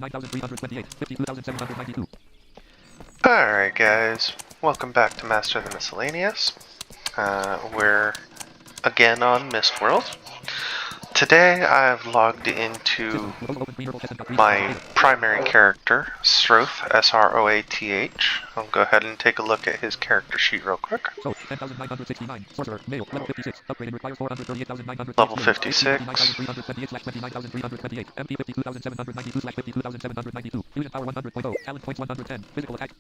9328, 52,792. Alright guys, welcome back to Master the Miscellaneous. We're again on MistWorld. Today I've logged into my primary character, Sroath, S-R-O-A-T-H. I'll go ahead and take a look at his character sheet real quick. So, 10,969, sorcerer, male, level 56, upgrading requires 438,900 Level experience, 56. 29,328/29,328, MP 52,792/52,792, fusion power 100.0, talent points 110, physical attack.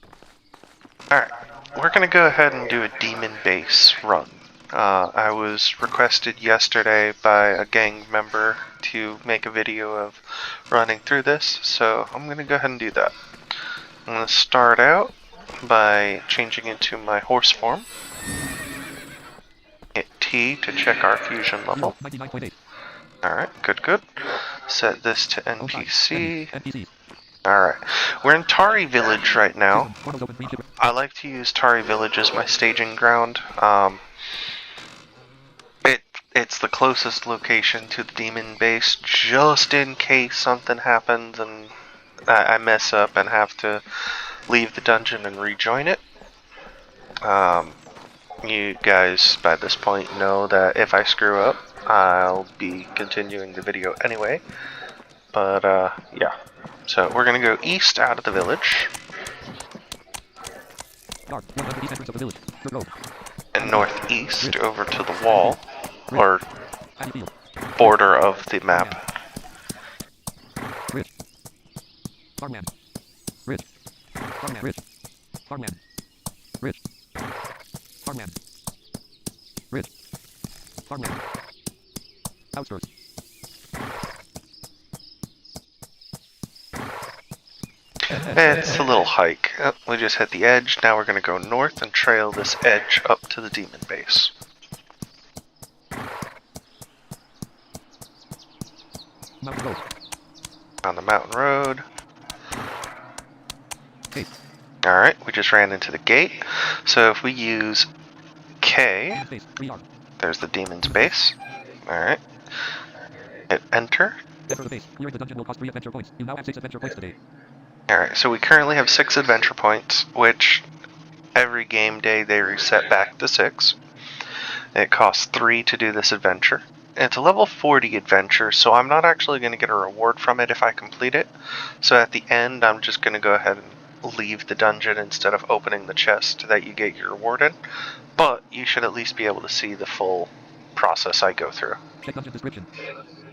Alright, we're gonna go ahead and do a demon base run. I was requested yesterday by a gang member to make a video of running through this, so I'm gonna go ahead and do that. I'm gonna start out by changing into my horse form. Hit T to check our fusion level. 99.8. Alright, good. Set this to NPC. NPCs. Alright, we're in Tari Village right now. System, portals open, green ship. I like to use Tari Village as my staging ground. It's the closest location to the demon base, just in case something happens and I mess up and have to leave the dungeon and rejoin it. You guys by this point know that if I screw up, I'll be continuing the video anyway. But yeah. So we're gonna go east out of the village. North, 100 east entrance of the village. Dirt road. And northeast over to the wall, or Paddy field. border of the map. Ridge. Farmland. Ridge. Farmland. Ridge. Farmland. Ridge. Farmland. Ridge. Farmland. Outskirts. It's a little hike. Oh, we just hit the edge. Now we're going to go north and trail this edge up to the demon base. Mountain road. On the mountain road. Gate. Alright, we just ran into the gate. So if we use K, Space. 3R. there's the demon's base. Alright. Hit enter. Enter the base. Clearing the dungeon will cost 3 adventure points. You now have 6 adventure points today. Alright, so we currently have 6 adventure points, which every game day they reset back to 6. It costs 3 to do this adventure. It's a level 40 adventure, so I'm not actually going to get a reward from it if I complete it. So at the end, I'm just going to go ahead and leave the dungeon instead of opening the chest that you get your reward in. But you should at least be able to see the full process I go through. Check dungeon description.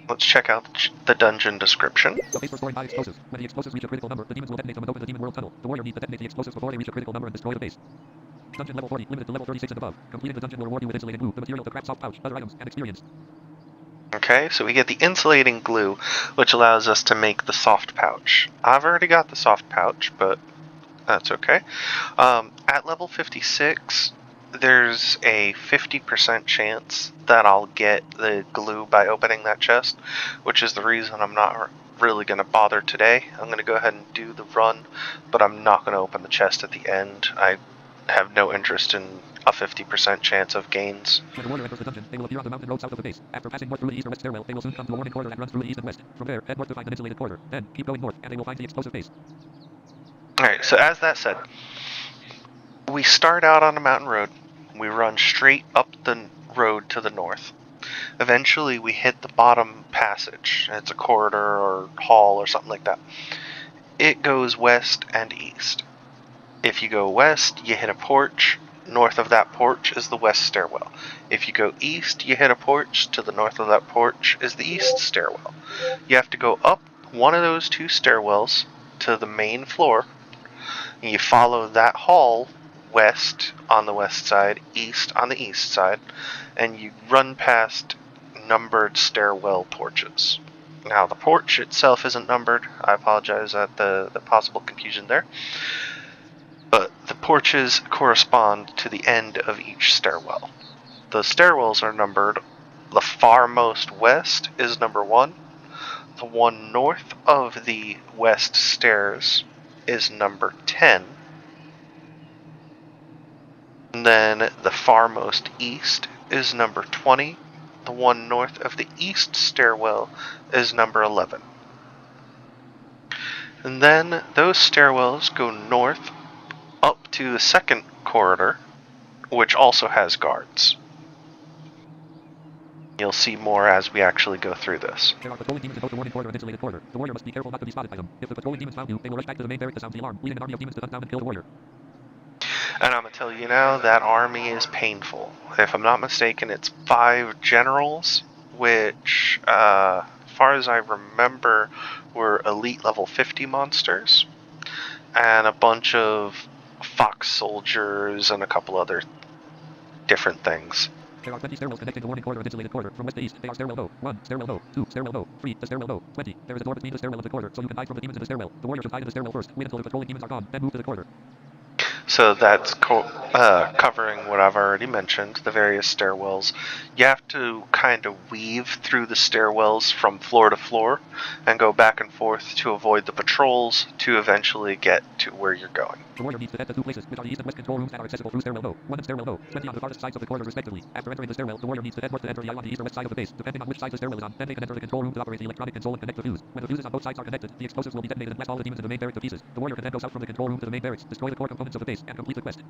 Let's check out the dungeon description. Space for storing 5 explosives. When the explosives reach a critical number, the demons will detonate them and open the demon world tunnel. The warrior needs to detonate the explosives before they reach a critical number and destroy the base. Dungeon level 40, limited to level 36 and above. Completing the dungeon will reward you with insulated glue, the material to craft soft pouch, other items, and experience. Okay, so we get the insulating glue, which allows us to make the soft pouch. I've already got the soft pouch, but that's okay. At level 56, there's a 50% chance that I'll get the glue by opening that chest, which is the reason I'm not really going to bother today. I'm going to go ahead and do the run, but I'm not going to open the chest at the end. I have no interest in a 50% chance of gains. When the warrior enters the dungeon, they will appear on the mountain road south of the base. After passing north through the east or west stairwell, they will soon come to a warning corridor that runs through the east and west. From there, head north to find an insulated corridor. Then, keep going north, and they will find the explosive base. Alright, so as that said, we start out on a mountain road. We run straight up the road to the north. Eventually, we hit the bottom passage. It's a corridor or hall or something like that. It goes west and east. If you go west, you hit a porch. North of that porch is the west stairwell. If you go east, you hit a porch. To the north of that porch is the east stairwell. You have to go up one of those 2 stairwells to the main floor. And you follow that hall west on the west side, east on the east side, and you run past numbered stairwell porches. Now, the porch itself isn't numbered. I apologize at the possible confusion there. But the porches correspond to the end of each stairwell. The stairwells are numbered. The farmost west is number 1. The one north of the west stairs is number 10. And then the farmost east is number 20. The one north of the east stairwell is number 11. And then those stairwells go north up to the second corridor, which also has guards. You'll see more as we actually go through this. There are patrolling demons in both the warning corridor and insulated corridor. The warrior must be careful not to be spotted by them. If the patrolling demons found you, they will rush back to the main barracks to sound the alarm, leading an army of demons to hunt down and kill the warrior. And I'm going to tell you now, that army is painful. If I'm not mistaken, it's 5 generals, which, as far as I remember, were elite level 50 monsters, and a bunch of fox soldiers and a couple other different things. There are 20 stairwells connecting the warning corridor and insulated corridor. From west to east, they are stairwell low. 1, stairwell low. 2, stairwell low. 3, the stairwell low. 20. There is a door between the stairwell of the corridor, so you can hide from the demons in the stairwell. The warrior should hide in the stairwell first. Wait until the patrolling demons are gone, then move to the corridor. So that's covering what I've already mentioned, the various stairwells. You have to kind of weave through the stairwells from floor to floor and go back and forth to avoid the patrols to eventually get to where you're going. The warrior needs to head to 2 places, which are the east and west control rooms that are accessible through stairwell low. 1 and stairwell low. 20 on the farthest sides of the corridors respectively. After entering the stairwell, the warrior needs to head north to enter the east or west side of the base, depending on which side the stairwell is on. Then they can enter the control room to operate the electronic console and connect the fuse. When the fuses on both sides are connected, the explosives will be detonated and blast all the demons in the main barracks to pieces. The warrior can then go south from the control room to the main barracks, destroy the core components of the base, and complete the quest.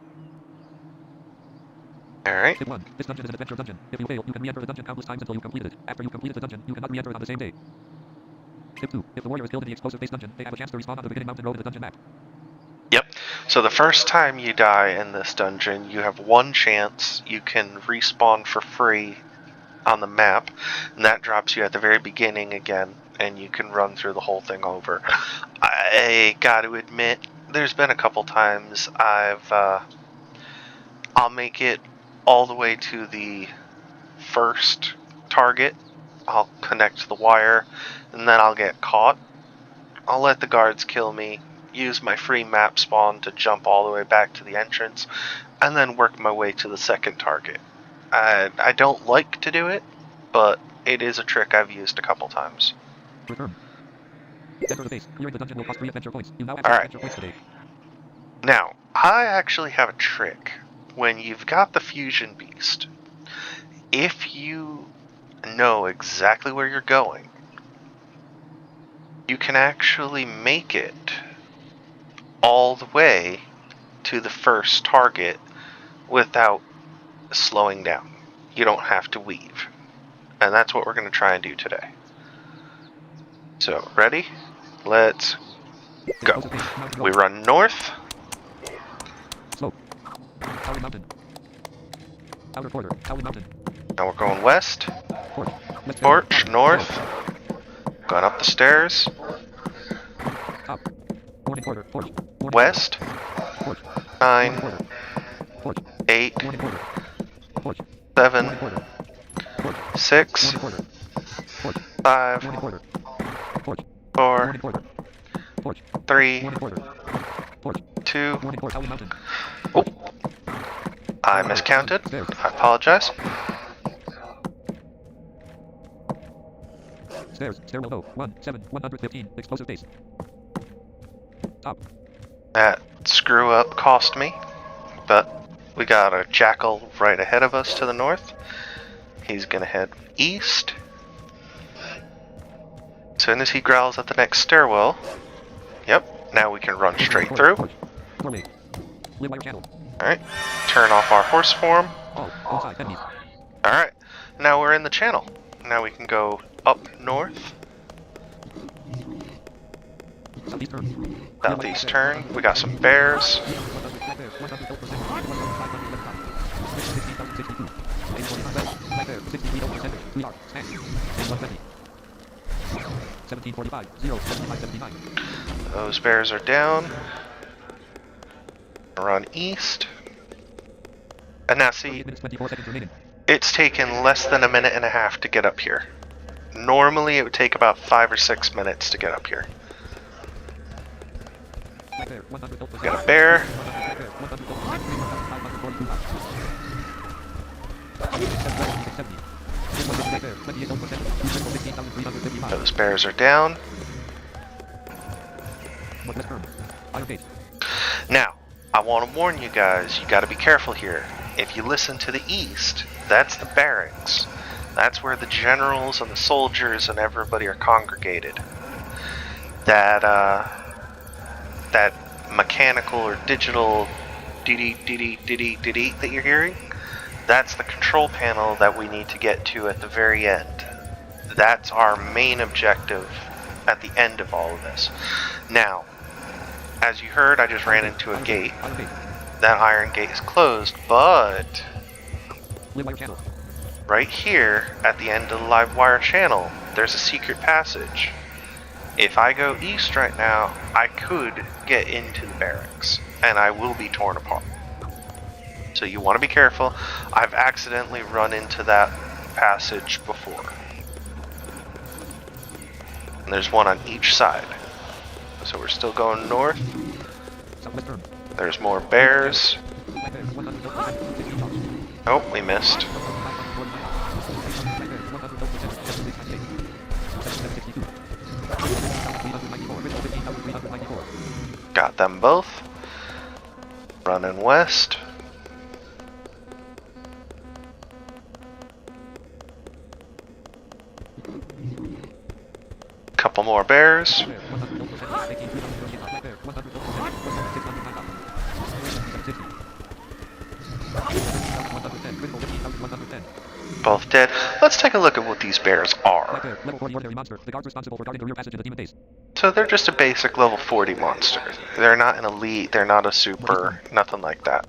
Alright. Tip 1. This dungeon is an adventure dungeon. If you fail, you can re-enter the dungeon countless times until you've completed it. After you've completed the dungeon, you cannot re-enter it on the same day. Tip 2. If the warrior is killed in the explosive-based dungeon, they have a chance to respawn on the beginning mountain road in the dungeon map. Yep. So the first time you die in this dungeon, you have 1 chance. You can respawn for free on the map, and that drops you at the very beginning again, and you can run through the whole thing over. I gotta admit, there's been a couple times I'll make it all the way to the first target. I'll connect the wire, and then I'll get caught. I'll let the guards kill me, use my free map spawn to jump all the way back to the entrance, and then work my way to the second target. I don't like to do it, but it is a trick I've used a couple times. Return. Enter the base. Clearing the dungeon will cost 3 adventure points. You now have All 3 right. adventure points today. Now, I actually have a trick. When you've got the fusion beast, if you know exactly where you're going, you can actually make it all the way to the first target without slowing down. You don't have to weave. And that's what we're going to try and do today. So, ready? Let's go. We run north. Slope. Howling Mountain. Outer corridor. Howling Mountain. Now we're going west. Porch. West Porch, north. Going up the stairs. Top. Warning corridor. Porch. Warning West. Porch. 9, Warning corridor. Porch. 8, Warning corridor. Porch. 7, Warning corridor. Porch. 6, Warning corridor. Porch. 5, Warning corridor. Porch. 4, Warning corridor. Porch. 3, Warning corridor. Porch. 2. Warning corridor. Howling Mountain. Oh, I miscounted. Stairs. I apologize. Stairs. Stairwell low. 1, 7, 115. Explosive base. Top. That screw up cost me, but we got a jackal right ahead of us to the north. He's gonna head east. As soon as he growls at the next stairwell, yep, now we can run straight through. Porch. Doorway. Live wire channel. Alright, turn off our horse form. All sides. Enemies. Alright, now we're in the channel. Now we can go up north, Southeast turn. southeast turn. We got some bears. 1745, 0, 75, 79. Those bears are down. Run east. And now see, 8 minutes, 24 seconds remaining. it's taken less than a minute and a half to get up here. Normally it would take about 5 or 6 minutes to get up here. Right there, 100%. Got a bear. Those bears are down. Now, I want to warn you guys, you got to be careful here. If you listen to the east, that's the barracks. That's where the generals and the soldiers and everybody are congregated. That that mechanical or digital dee-dee that you're hearing, that's the control panel that we need to get to at the very end. That's our main objective at the end of all of this. Now, as you heard, I just ran into a gate. That iron gate is closed, but right here at the end of the live wire channel, there's a secret passage. If I go east right now, I could get into the barracks, and I will be torn apart. So you want to be careful. I've accidentally run into that passage before. And there's one on each side. So we're still going north. There's more bears. Oh, we missed. Got them both. Running west. Couple more bears. Both dead. Let's take a look at what these bears are. So they're just a basic level 40 monster. They're not an elite, they're not a super, nothing like that.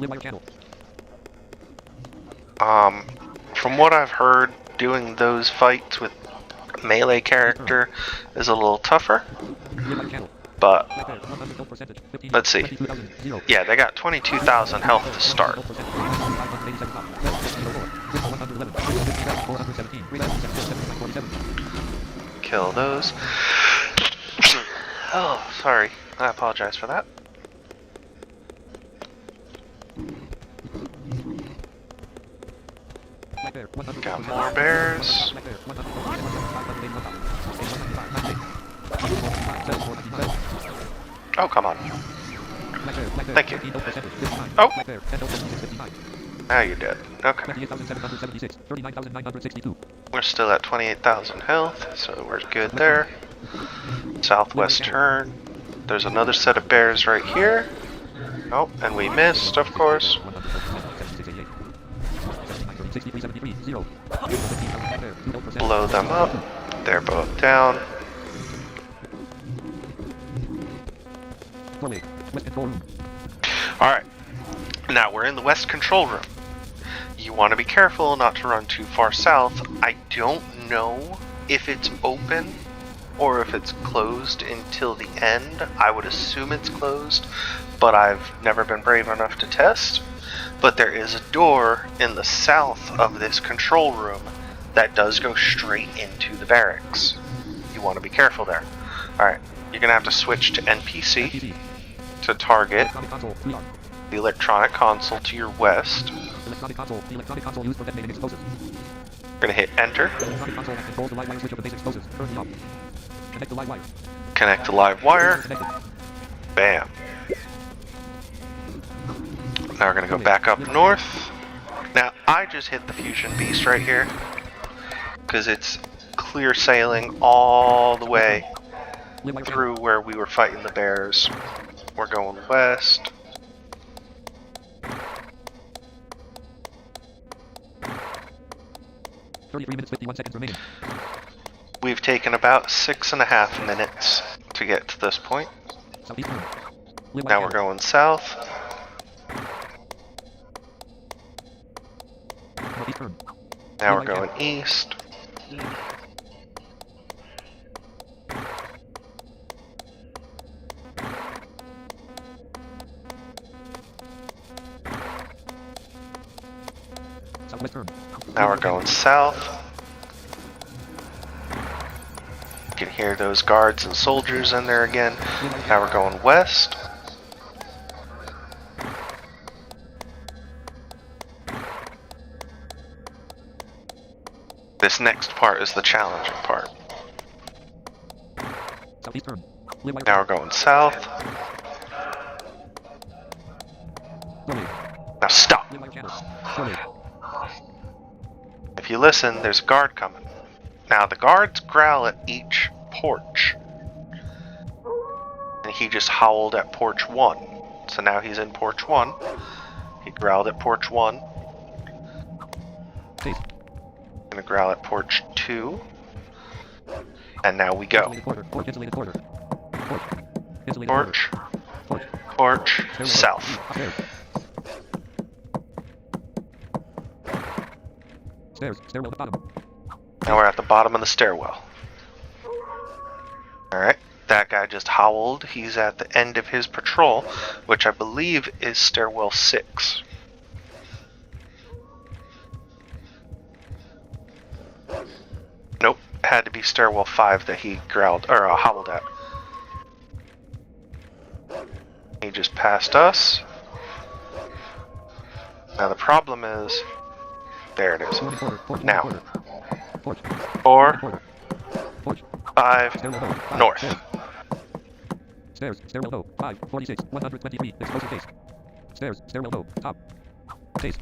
From what I've heard, doing those fights with melee character is a little tougher. But let's see. Yeah, they got 22,000 health to start. Kill those. Oh, sorry. I apologize for that. Got more bears. Oh, come on. Thank you. Oh! Now you're dead. Okay. We're still at 28,000 health, so we're good there. Southwest turn. There's another set of bears right here. Oh, and we missed, of course. Blow them up. They're both down. Alright, now we're in the west control room. You want to be careful not to run too far south. I don't know if it's open or if it's closed until the end. I would assume it's closed, but I've never been brave enough to test. But there is a door in the south of this control room that does go straight into the barracks. You want to be careful there. Alright, you're going to have to switch to NPC to target the electronic console to your west. We're going to hit enter. Connect the live wire. Bam. Now we're going to go back up north. Now, I just hit the fusion beast right here because it's clear sailing all the way through where we were fighting the bears. We're going west. We've taken about 6.5 minutes to get to this point. Now we're going south. Now we're going east. Now we're going south. You can hear those guards and soldiers in there again. Now we're going west. This next part is the challenging part. Now we're going south. Now stop! If you listen, there's a guard coming. Now the guards growl at each porch. and he just howled at porch 1. So now he's in porch 1. He growled at porch 1. Case. Gonna growl at porch 2. And now we go. Insulated quarter. Porch. Insulated Porch. quarter. Porch. South. Stairs. Stairwell at bottom. Now we're at the bottom of the stairwell. Alright. That guy just howled. He's at the end of his patrol, which I believe is stairwell 6. Nope. Had to be stairwell 5 that he growled or howled at. He just passed us. Now the problem is, there it is. Now, 4, 5, north. Stairs, stairwell low, 5, 46, 120 feet, explosive case. Stairs, stairwell low, top. Case.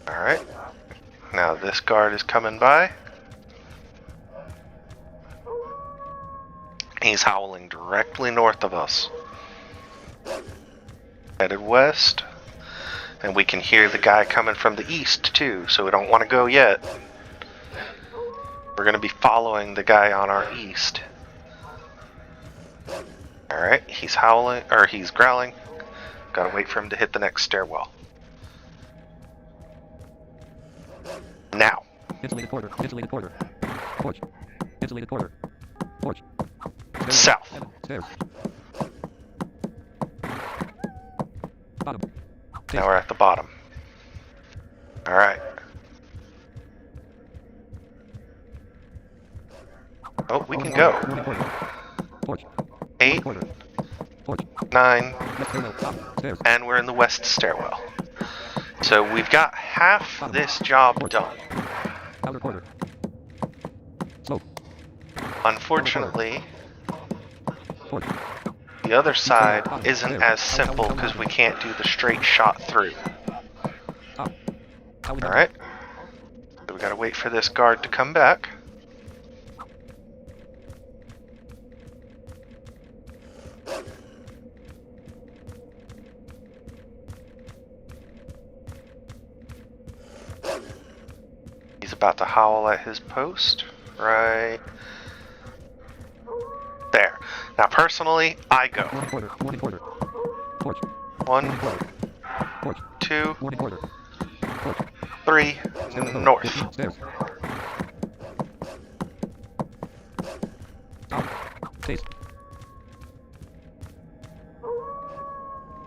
Alright. Now this guard is coming by. He's howling directly north of us. Headed west. And we can hear the guy coming from the east too, so we don't want to go yet. We're going to be following the guy on our east. Alright, he's howling, or he's growling. Gotta wait for him to hit the next stairwell. Now. Insulated quarter, insulated quarter. Porch. Insulated quarter. Porch. South. Stairs. Bottom. Now we're at the bottom. Alright. Oh, we can go. Porch. 8, Porch. 9, Stairs. and we're in the west stairwell. So we've got half this job done. Outer quarter. Slope. Unfortunately, Porch. the other side isn't as simple because we can't do the straight shot through. Top. Alright. So we gotta wait for this guard to come back. He's about to howl at his post. Right there. Now personally, I go. Morning quarter. Porch. 1, Porch. 2, Morning quarter. Porch. 3, north. Stairs. Top. Case.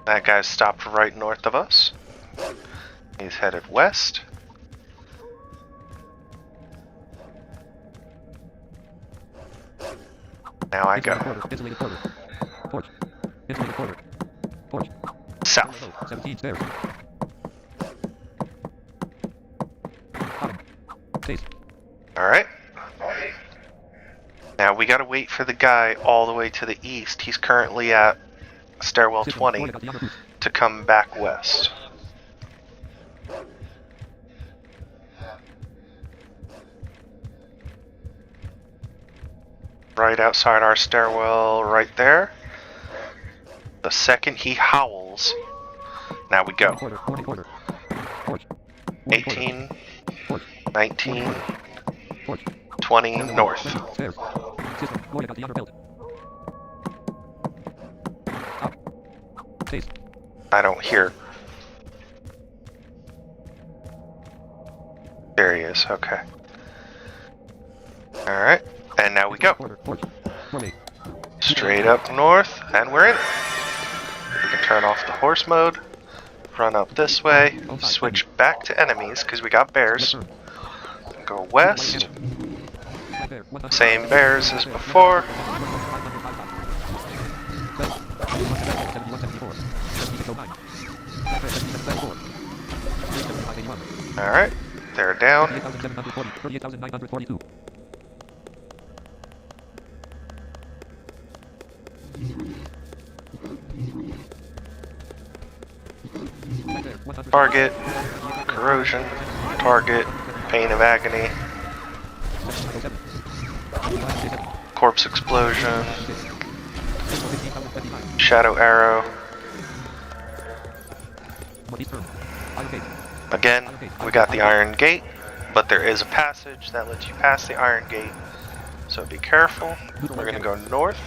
That guy's stopped right north of us. He's headed west. Now I go. Insulated quarter. Porch. Insulated quarter. Porch. South. 17 stairs. Bottom. Case. Alright. Now we gotta wait for the guy all the way to the east. He's currently at stairwell 20 to come back west. Right outside our stairwell, right there. The second he howls, now we go. Morning quarter. Porch. 18, Porch. 19, Porch. 20, north. Stairs. System. Lawyer got the outer belt. Top. Case. I don't hear. There he is, okay. Alright, and now we go. Porch. Morning. Straight up north, and we're in. We can turn off the horse mode, run up this way, switch back to enemies, because we got bears. Go west, same bears as before. Alright, they're down. 38,942. Target, corrosion, target, pain of agony, corpse explosion, shadow arrow. Northeast turn. Iron gate. Again, we got the iron gate, but there is a passage that lets you pass the iron gate. So be careful. We're going to go north.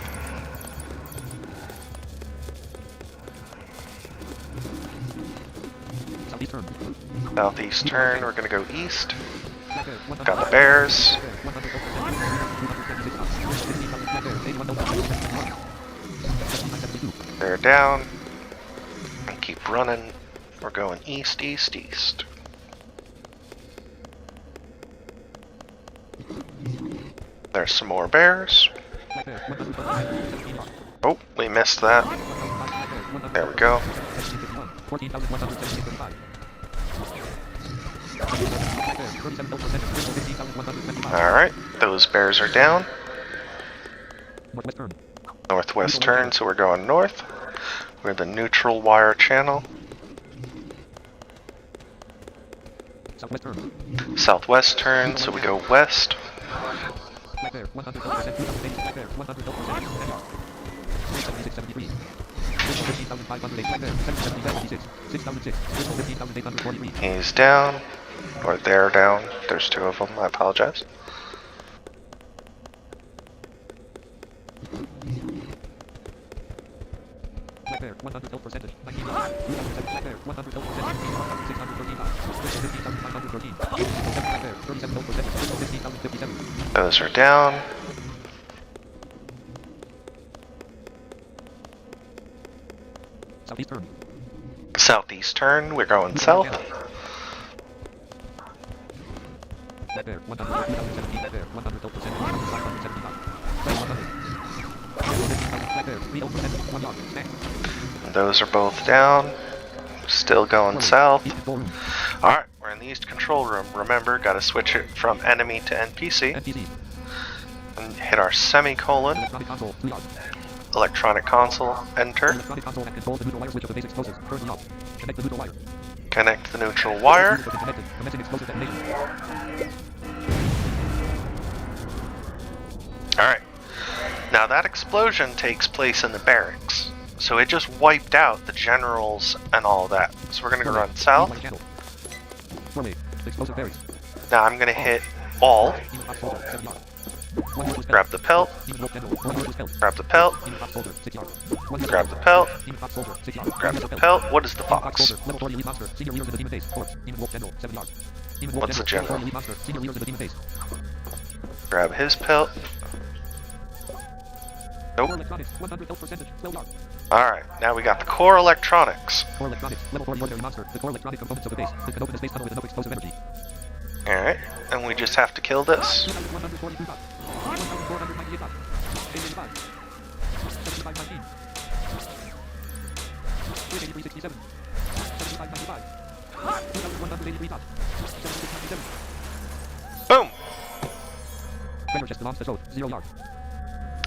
Southeast turn. Southeast turn, we're going to go east. Got the bears. They're down. And keep running. We're going east, east, east. There's some more bears. Oh, we missed that. There we go. Alright, those bears are down. Northwest turn, so we're going north. We're the neutral wire channel. Southwest turn, so we go west. He's down. Or they're down. There's two of them. I apologize. Those are down. Southeast turn. Southeast turn, we're going south. Those are both down. Still going south. Alright, we're in the east control room. Remember, gotta switch it from enemy to NPC. And hit our semicolon. Electronic console, enter. Connect the neutral wire. Alright. Now that explosion takes place in the barracks. So it just wiped out the generals and all that. So we're gonna go run south. Now I'm gonna hit all. Grab the pelt. Grab the pelt. Grab the pelt. Grab the pelt. What is the fox? What's the general? Grab his pelt. Nope. Alright, now we got the core electronics. Alright, and we just have to kill this. Boom!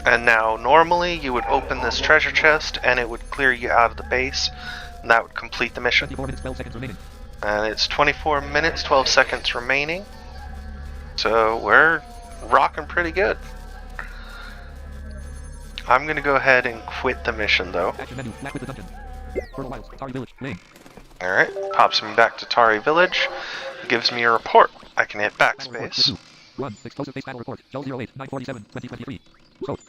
And now, normally, you would open this treasure chest, and it would clear you out of the base, and that would complete the mission. And it's 24 minutes, 12 seconds remaining. So, we're rocking pretty good. I'm gonna go ahead and quit the mission, though. Alright, pops me back to Tari Village. Gives me a report. I can hit backspace. 1. Explosive base battle report. Shell 08, 947, 2023. Scope.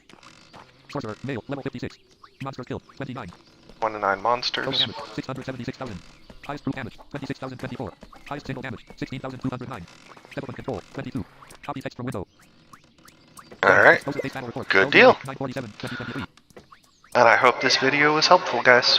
Sorcerer, male, level 56. Monsters killed, 29. 1 to 9 monsters. Total damage, 676,000. Highest group damage, 26,024. Highest single damage, 16,209. Settlement control, 22. Copy text from window. Alright, good deal. 947, 2023. And I hope this video was helpful, guys.